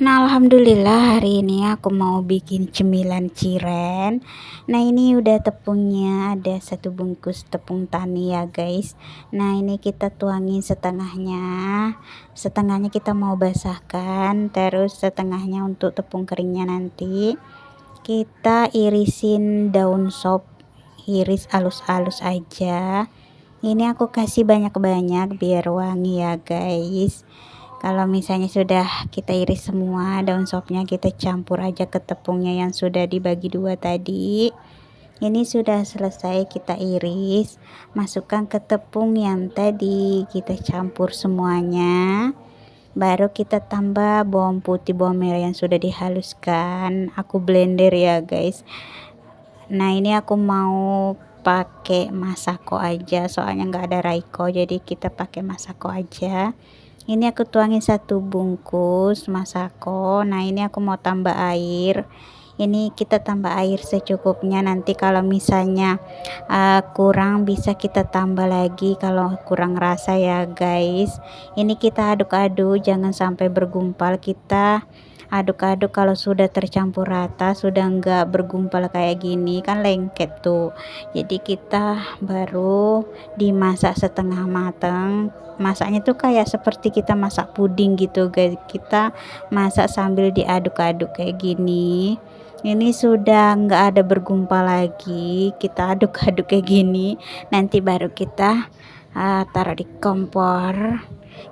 Nah, alhamdulillah hari ini aku mau bikin cemilan cireng. Nah, ini udah tepungnya, ada satu bungkus tepung tani ya guys. Nah, ini kita tuangin setengahnya. Setengahnya kita mau basahkan, terus setengahnya untuk tepung keringnya nanti. Kita irisin daun sop, iris halus-halus aja. Ini aku kasih banyak-banyak biar wangi ya guys. Kalau misalnya sudah kita iris semua daun sopnya, kita campur aja ke tepungnya yang sudah dibagi dua tadi. Ini sudah selesai kita iris, masukkan ke tepung yang tadi kita campur semuanya. Baru kita tambah bawang putih, bawang merah yang sudah dihaluskan. Aku blender ya guys. Nah, ini aku mau pakai masako aja, soalnya nggak ada Raiko, jadi kita pakai masako aja. Ini aku tuangin satu bungkus masako. Nah, ini aku mau tambah air. Ini kita tambah air secukupnya, nanti kalau misalnya kurang bisa kita tambah lagi kalau kurang rasa ya guys. Ini kita aduk-aduk, jangan sampai bergumpal. Kita aduk-aduk, kalau sudah tercampur rata, sudah enggak bergumpal kayak gini kan lengket tuh. Jadi kita baru dimasak setengah matang. Masaknya tuh kayak seperti kita masak puding gitu guys. Kita masak sambil diaduk-aduk kayak gini. Ini sudah enggak ada bergumpal lagi, kita aduk-aduk kayak gini. Nanti baru kita taruh di kompor.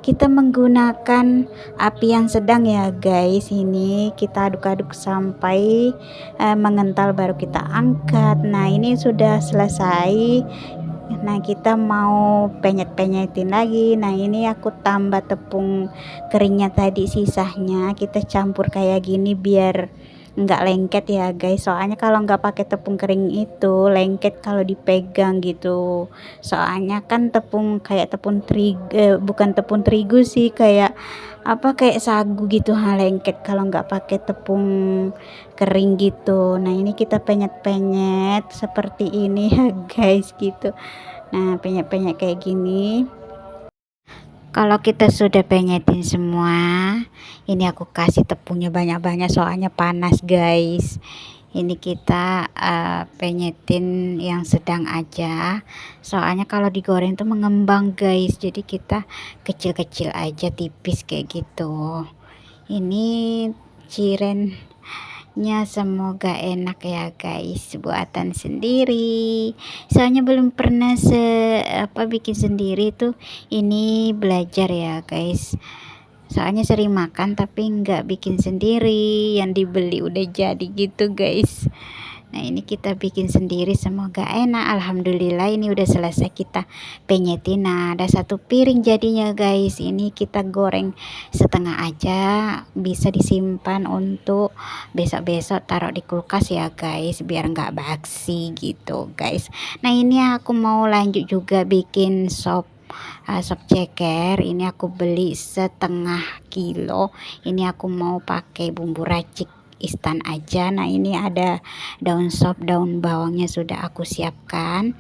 Kita menggunakan api yang sedang ya guys. Ini kita aduk-aduk sampai mengental, baru kita angkat. Nah, ini sudah selesai. Nah, kita mau penyet-penyetin lagi. Nah, ini aku tambah tepung keringnya tadi, sisanya kita campur kayak gini biar nggak lengket ya guys. Soalnya kalau nggak pakai tepung kering itu lengket kalau dipegang gitu. Soalnya kan tepung kayak tepung terigu, bukan tepung terigu sih, kayak apa, kayak sagu gitu, lengket kalau nggak pakai tepung kering gitu. Nah, ini kita penyet-penyet seperti ini ya guys gitu. Nah, penyet-penyet kayak gini. Kalau kita sudah penyetin semua, ini aku kasih tepungnya banyak-banyak soalnya panas guys. Ini kita penyetin yang sedang aja, soalnya kalau digoreng tuh mengembang guys, jadi kita kecil-kecil aja, tipis kayak gitu. Ini cireng semoga enak ya guys, buatan sendiri. Soalnya belum pernah bikin sendiri tuh. Ini belajar ya guys. Soalnya sering makan tapi nggak bikin sendiri, yang dibeli udah jadi gitu guys. Nah, ini kita bikin sendiri, semoga enak. Alhamdulillah ini udah selesai kita penyetin. Nah, ada satu piring jadinya guys. Ini kita goreng setengah aja, bisa disimpan untuk besok-besok, taruh di kulkas ya guys, biar nggak basi gitu guys. Nah, ini aku mau lanjut juga bikin sop ceker. Ini aku beli setengah kilo. Ini aku mau pakai bumbu racik instan aja. Nah, ini ada daun sop, daun bawangnya sudah aku siapkan.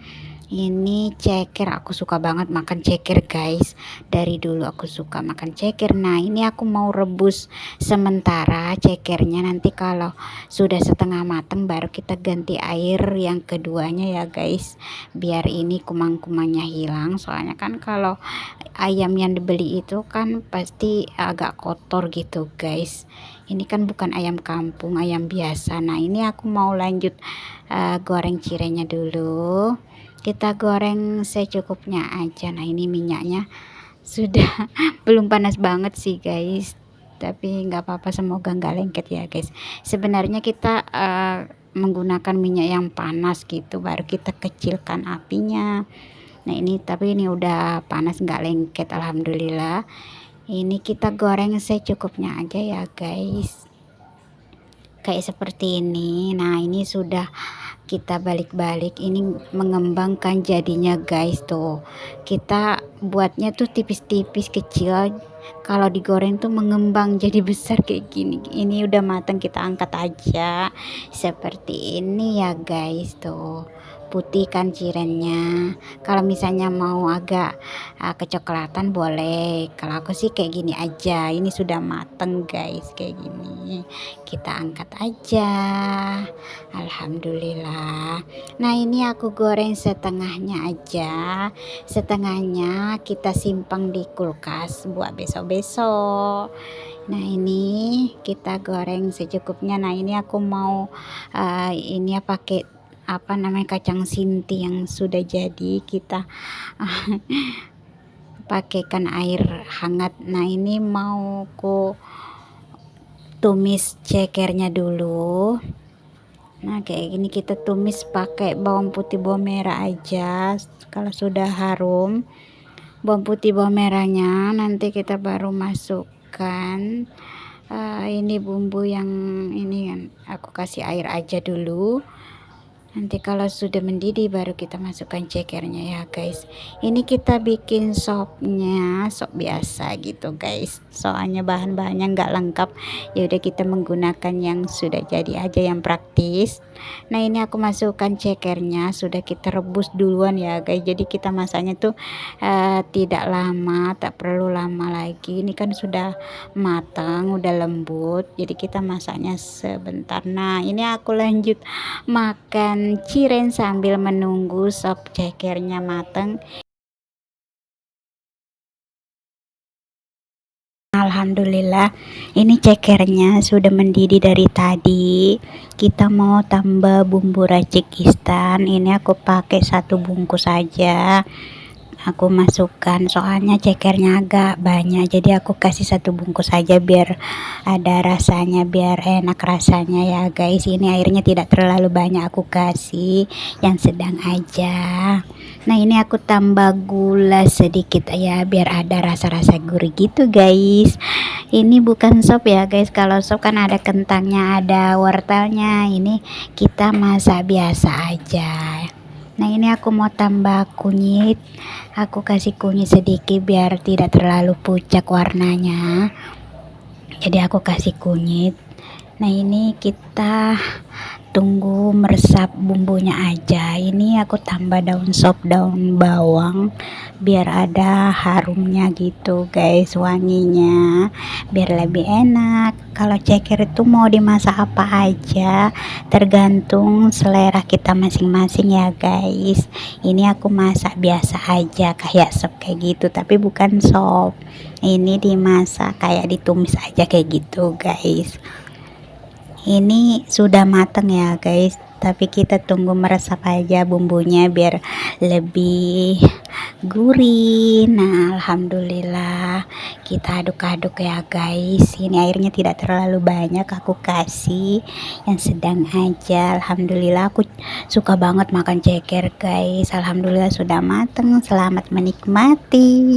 Ini ceker, aku suka banget makan ceker guys, dari dulu aku suka makan ceker. Nah, ini aku mau rebus sementara cekernya, nanti kalau sudah setengah matang baru kita ganti air yang keduanya ya guys, biar ini kumang-kumangnya hilang. Soalnya kan kalau ayam yang dibeli itu kan pasti agak kotor gitu guys. Ini kan bukan ayam kampung, ayam biasa. Nah, ini aku mau lanjut goreng cirengnya dulu. Kita goreng secukupnya aja. Nah, ini minyaknya sudah belum panas banget sih guys, tapi nggak apa-apa, semoga nggak lengket ya guys. Sebenarnya kita menggunakan minyak yang panas gitu, baru kita kecilkan apinya. Nah, ini tapi ini udah panas, nggak lengket, alhamdulillah. Ini kita goreng secukupnya aja ya guys, kayak seperti ini. Nah, ini sudah kita balik-balik, ini mengembangkan jadinya guys. Tuh, kita buatnya tuh tipis-tipis kecil, kalau digoreng tuh mengembang jadi besar kayak gini. Ini udah matang, kita angkat aja seperti ini ya guys. Tuh, putih kan cirennya. Kalau misalnya mau agak kecoklatan boleh. Kalau aku sih kayak gini aja. Ini sudah mateng guys, kayak gini. Kita angkat aja. Alhamdulillah. Nah, ini aku goreng setengahnya aja. Setengahnya kita simpan di kulkas buat besok-besok. Nah, ini kita goreng secukupnya. Nah, ini aku mau ini ya pakai apa namanya, kacang sinti yang sudah jadi. Kita pakaikan air hangat. Nah, ini mau ku tumis cekernya dulu. Nah, kayak gini kita tumis pakai bawang putih bawang merah aja. Kalau sudah harum bawang putih bawang merahnya, nanti kita baru masukkan ini bumbu yang ini kan aku kasih air aja dulu. Nanti kalau sudah mendidih baru kita masukkan cekernya ya guys. Ini kita bikin sopnya, sop biasa gitu guys. Soalnya bahan-bahannya nggak lengkap. Ya udah kita menggunakan yang sudah jadi aja, yang praktis. Nah, ini aku masukkan cekernya, sudah kita rebus duluan ya guys. Jadi kita masaknya tuh tidak lama, tak perlu lama lagi. Ini kan sudah matang, udah lembut. Jadi kita masaknya sebentar. Nah, ini aku lanjut makan ciren sambil menunggu sop cekernya matang. Alhamdulillah, ini cekernya sudah mendidih dari tadi. Kita mau tambah bumbu racik instan. Ini aku pakai 1 bungkus saja. Aku masukkan, soalnya cekernya agak banyak, jadi aku kasih 1 bungkus saja biar ada rasanya, biar enak rasanya ya guys. Ini airnya tidak terlalu banyak, aku kasih yang sedang aja. Nah, ini aku tambah gula sedikit ya biar ada rasa-rasa gurih gitu guys. Ini bukan sop ya guys. Kalau sop kan ada kentangnya, ada wortelnya. Ini kita masak biasa aja. Nah, ini aku mau tambah kunyit. Aku kasih kunyit sedikit biar tidak terlalu pucat warnanya. Jadi aku kasih kunyit. Nah, ini kita tunggu meresap bumbunya aja. Ini aku tambah daun sop, daun bawang biar ada harumnya gitu guys, wanginya biar lebih enak. Kalau ceker itu mau dimasak apa aja, tergantung selera kita masing-masing ya guys. Ini aku masak biasa aja kayak sop kayak gitu, tapi bukan sop. Ini dimasak kayak ditumis aja kayak gitu guys. Ini sudah matang ya guys, tapi kita tunggu meresap aja bumbunya biar lebih gurih. Nah, alhamdulillah kita aduk-aduk ya guys. Ini airnya tidak terlalu banyak, aku kasih yang sedang aja. Alhamdulillah, aku suka banget makan ceker guys. Alhamdulillah sudah matang. Selamat menikmati.